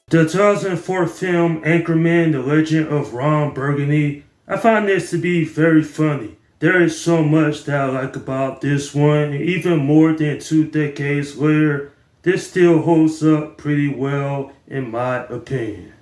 The 2004 film Anchorman, The Legend of Ron Burgundy. I find this to be very funny. There is so much that I like about this one, and even more than 2 decades later, this still holds up pretty well in my opinion.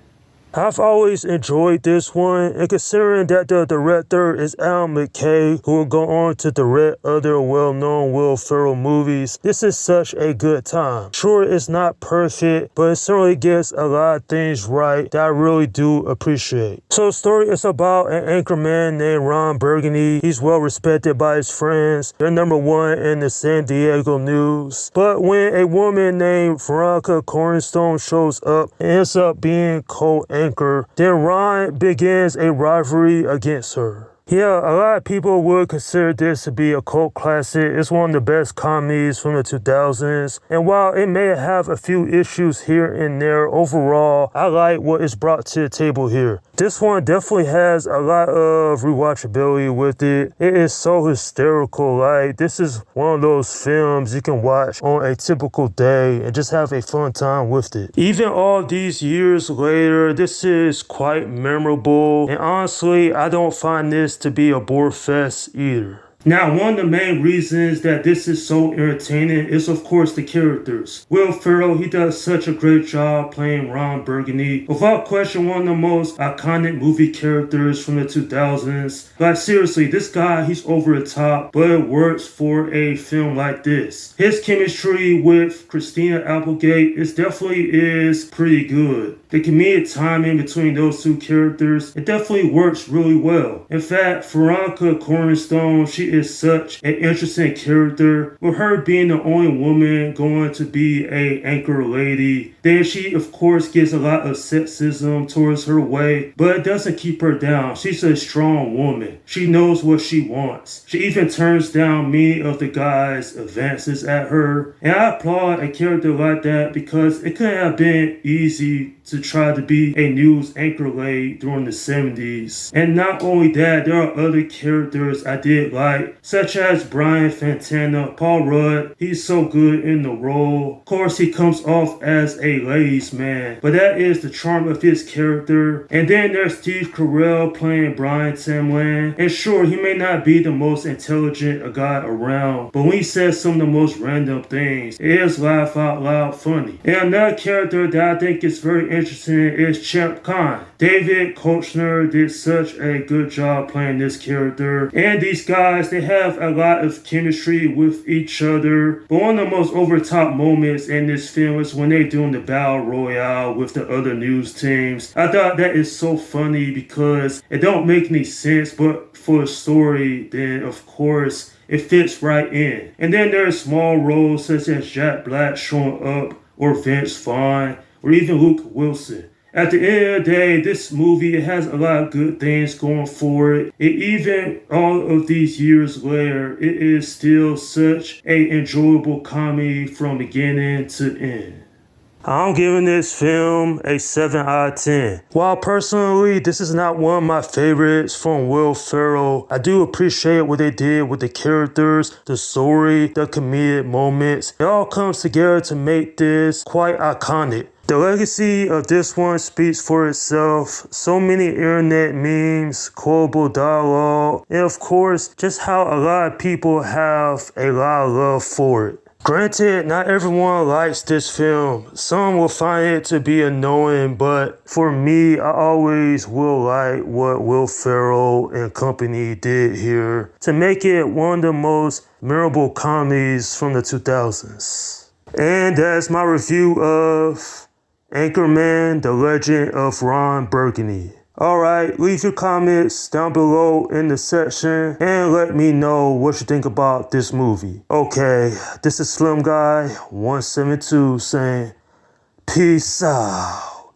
I've always enjoyed this one, and considering that the director is Al McKay, who will go on to direct other well-known Will Ferrell movies, this is such a good time. Sure, it's not perfect, but it certainly gets a lot of things right that I really do appreciate. So the story is about an anchorman named Ron Burgundy. He's well respected by his friends. They're number one in the San Diego news. But when a woman named Veronica Cornerstone shows up and ends up being co-anchor, then Ron begins a rivalry against her. Yeah, a lot of people would consider this to be a cult classic. It's one of the best comedies from the 2000s. And while it may have a few issues here and there, overall, I like what is brought to the table here. This one definitely has a lot of rewatchability with it. It is so hysterical. Like, this is one of those films you can watch on a typical day and just have a fun time with it. Even all these years later, this is quite memorable. And honestly, I don't find this to be a bore fest either. Now, one of the main reasons that this is so entertaining is, of course, the characters. Will Ferrell, he does such a great job playing Ron Burgundy. Without question, one of the most iconic movie characters from the 2000s. Like, seriously, this guy, he's over the top, but it works for a film like this. His chemistry with Christina Applegate definitely is pretty good. The comedic timing between those two characters, it definitely works really well. In fact, Veronica Cornerstone, she is such an interesting character, with her being the only woman going to be a anchor lady. Then she, of course, gets a lot of sexism towards her way, but it doesn't keep her down. She's a strong woman. She knows what she wants. She even turns down many of the guys' advances at her. And I applaud a character like that because it couldn't have been easy to try to be a news anchor lady during the 70s. And not only that, there are other characters I did like, such as Brian Fantana, Paul Rudd. He's so good in the role. Of course, he comes off as a ladies' man, but that is the charm of his character. And then there's Steve Carell playing Brian Tamland. And sure, he may not be the most intelligent guy around, but when he says some of the most random things, it is laugh out loud funny. And another character that I think is very interesting is Champ Khan. David Koechner did such a good job playing this character. And these guys, they have a lot of chemistry with each other. But one of the most over-top moments in this film is when they're doing the battle royale with the other news teams. I thought that is so funny because it don't make any sense, but for a story, then of course it fits right in. And then there's small roles such as Jack Black showing up, or Vince Vaughn, or even Luke Wilson. At the end of the day, this movie, it has a lot of good things going for it. Even all of these years later, it is still such an enjoyable comedy from beginning to end. I'm giving this film a 7 out of 10. While personally, this is not one of my favorites from Will Ferrell, I do appreciate what they did with the characters, the story, the comedic moments. It all comes together to make this quite iconic. The legacy of this one speaks for itself. So many internet memes, quotable dialogue, and of course, just how a lot of people have a lot of love for it. Granted, not everyone likes this film. Some will find it to be annoying, but for me, I always will like what Will Ferrell and company did here to make it one of the most memorable comedies from the 2000s. And that's my review of Anchorman, The Legend of Ron Burgundy. Alright, leave your comments down below in the section and let me know what you think about this movie. Okay, this is Slim Guy 172 saying peace out.